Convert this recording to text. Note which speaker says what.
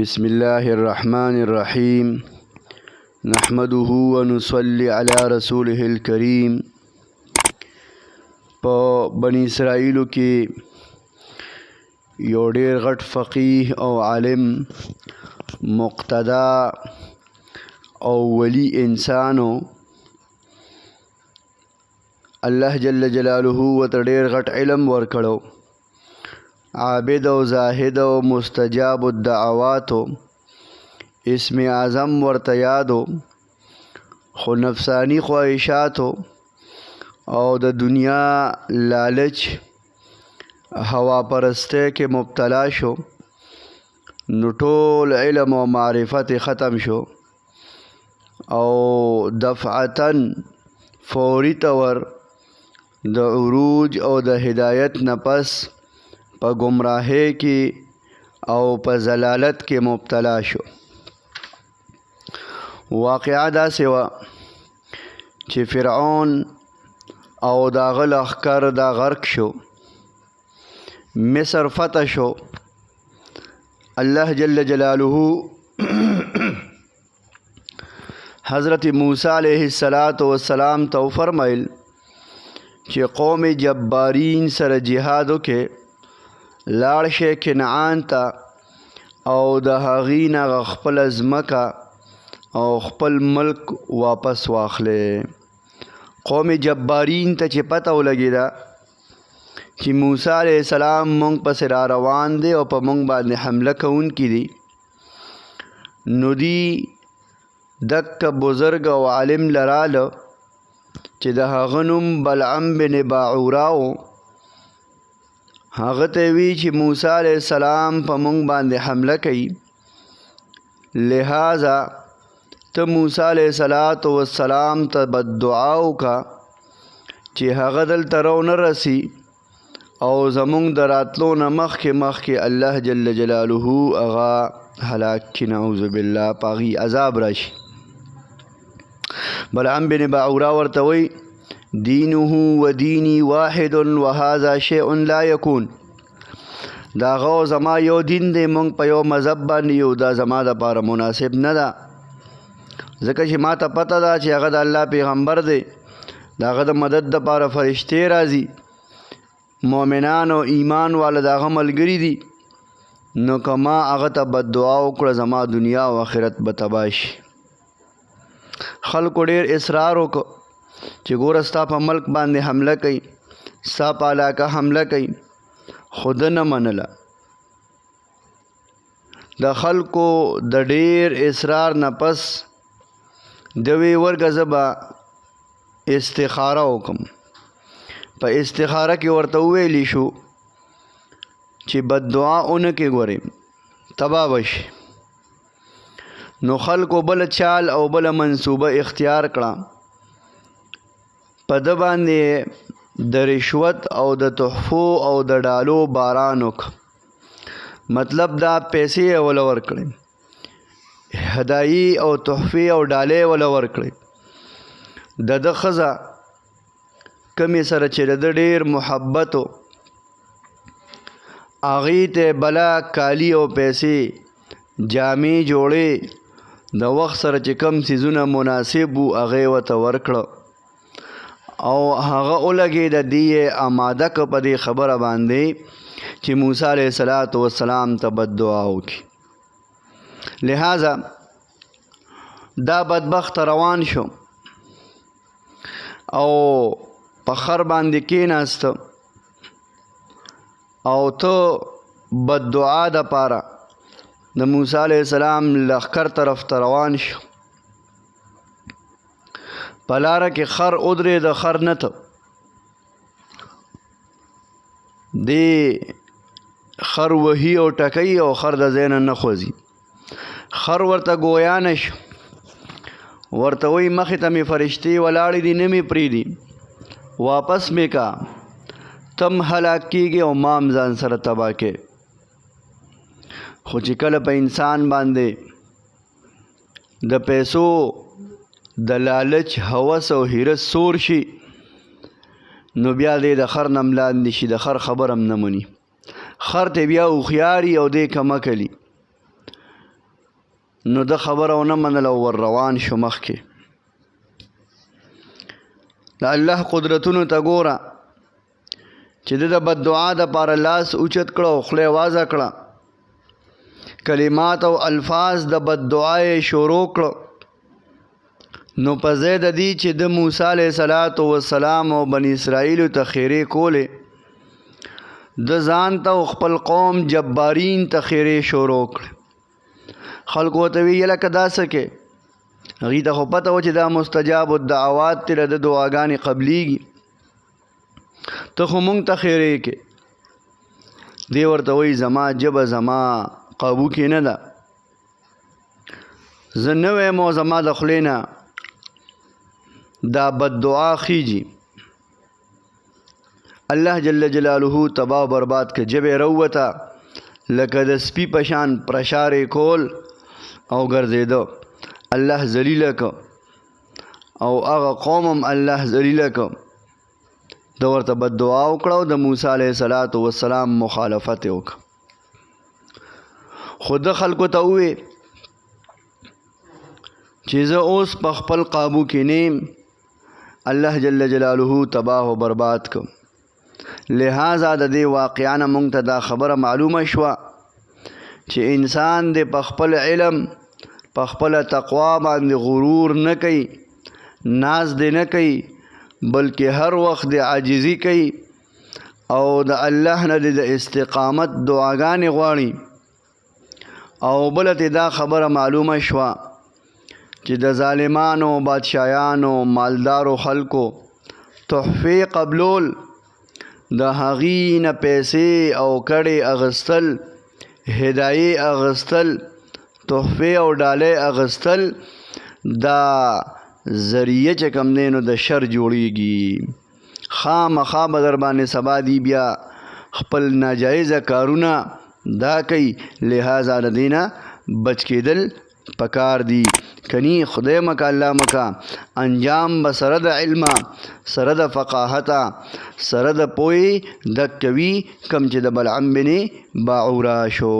Speaker 1: بسم الله الرحمن الرحيم نحمده ونصلي على رسوله الكريم. په بني اسرائیلو کې یو ډېر غټ فقیه او عالم مقتدا او ولی انسانو. الله جل جلاله ورته ډېر غټ علم ورکړو، عابد و زاهد و مستجاب الدعواتو، اسم اعظم ورته یادو، خو نفسانی خواهشاتو او د دنیا لالچ هوا پرسته کې مبتلا شو، نو ټول علم و معرفت ختم شو او دفعتاً فوری طور د عروج او د هدایت نفس په گمراهی کې او په ضلالت کې مبتلا شو. واقعه داسې وه چې فرعون او د هغه لښکر دا غرق شو، مصر فتح شو. الله جل جلاله حضرت موسی علیه السلام ته فرمایل چې قوم جبارین سره جهاد وکړي، لاړ شئ کنعان ته او د هغې نه خپله ځمکه او خپل ملک واپس واخلئ. قوم جبارین ته چې پته ولګېده چې موسی علیه السلام موږ پسې را روان دی او په موږ باندې حمله کوونکي دي، نو دی دکه بزرګ او عالم لراله چې د هغه نوم بلعم بن باعوره و. هغه ته وی چې موسی علیه السلام په موږ باندې حمله کوي، لہذا ته موسی علیه السلام ته بددعا وکړه چې هغه دلته رونه رسي او زمونږ د راتلو نه مخکې الله جل جلاله هغه هلاک کړي، نعوذ بالله، په هغې عذاب راشي. بلعم بن باعوره ورته وی دینه و دینی واحد وهذا شیء لا یکون. دا هغه زما یو دین دی، موږ په یو مذهب باندې یو، دا زما دپاره مناسب نه ده، ځکه چې ما ته پته ده چې هغه د الله پیغمبر دی، د هغه د مدد دپاره فرشتې راځي، مؤمنان او ایمان والا د هغه ملګري دي، نو که ما هغه ته بددعا وکړه زما دنیا او آخرت به تباه شي. خلکو ډېر اصرار وکړ چې ګوره ستا په ملک باندې حمله کوي، ستا په علاقه حمله کوي، خو ده نه منله. د خلکو د ډېر اصرار نه پس ده وی ورګه زه به استخاره وکړم. په استخاره کې ورته وویلی شو چې بددعا ونه کې ګورې تباه به شي. نو خلکو بل چال او بل منصوبه اختیار کړه، په ده باندې د رشوت او د تحفو او د ډالو باران وکړه. مطلب دا پیسې یې وله ورکړې، هدایي او تحفې او ډالۍ یې وله ورکړې. د ده ښځه کمې سره چې د ده ډېر محبت و، هغې ته بلا کالي او پیسې، جامې جوړې، د وخت سره چې کم څیزونه مناسب وو هغه یې ورته ورکړه او هغه ولګېده، دی یې آماده که په دې خبره باندې چې موسی علیه السلام ته بددعا وکړي. لہذا دا بدبخت روان شو او په خر باندې کېناسته او ته بددعا دپاره د موسی علیه السلام لښکر طرف ته روان شو. په لاره کې خر ودرېد، خر نه ته دې خر وهي او ټکوي او خر د ځای نه نه خوځي. خر ورته ګویا نه شو، ورته وایي مخې ته مې فرشتې ولاړې دي، نه مې پرېږدي، واپس مې کا، تم هلاک کېږي او مام ځان سره تباه کې. خو چې کله په انسان باندې د پیسو د لالچ هوس او حیرت سور شي، نو بیا دې د خر نه ملاندې شي، د خر خبر هم نه مني. خر ته بیا هوښیاري او دې کمکلي، نو د خبره ونه منله او ور روان شو مخکې. د الله قدرتونو ته ګوره چې د بددعا دپاره لاس اوچت کړه او خوله یې وازه کړه، کلمات او الفاظ د بددعا یې شروع کړه. نو په ځای د دې چې د موسی علیه السلام او بني اسرائیلو ته خیرې کولې، د ځان ته او خپل قوم جبارین ته خیرې شروع کړې. خلکو ورته وی لکه دا څه کې؟ هغوی ته خو پته وه چې دا مستجاب الدعوات دی، د دعاګانې قبلیږي، ته خو مونږ ته خیرې کې. دی ورته وایي زما ژبه زما قابو کې نه ده، زه نه ویم او زما د خولې نه دا بددعا خیجي. الله جل جلاله تباه برباد که ژبې روته لکه د سپي په شان پرشارې کول او ګرځېده. الله ذلیله که او هغه قوم هم الله ذلیله که. د ورته بددعا وکړه او د موسی علیه السلام مخالفت یې وکړه. خو د خلکو ته ووې چې زه اوس په خپل قابو کې نیم، الله جل جلاله تباه و برباد کړ. لہذا د دې واقعا نه مونږ ته دا خبره معلومه شوه چې انسان دې په خپل علم په خپله تقوا باندې غرور نه کوي، ناز دې نه کوي، بلکې هر وخت دې عاجزي کوي او د الله نه دې د استقامت دعاګانې غواړي. او بله ته دا خبره معلومه شوه چې د ظالمانو بادشاهانو مالدارو خلکو تحفې قبلول، د هغې نه پیسې او کړې اغستل، هدایې اغستل، تحفې او ډالۍ اغستل، دا ذریعه چې کوم دی نو د شر جوړیږي. خامخا به در باندې سبا دی بیا خپل ناجایزه کارونه دا کوي. لہذا د دې نه بچ کېدل پکار دی. کنی خدای مکا الله مکا انجام به سره د علمه، سره د فقاهته، سره د پوهې دک کوي کم چې د بلعم بن باعوره شو.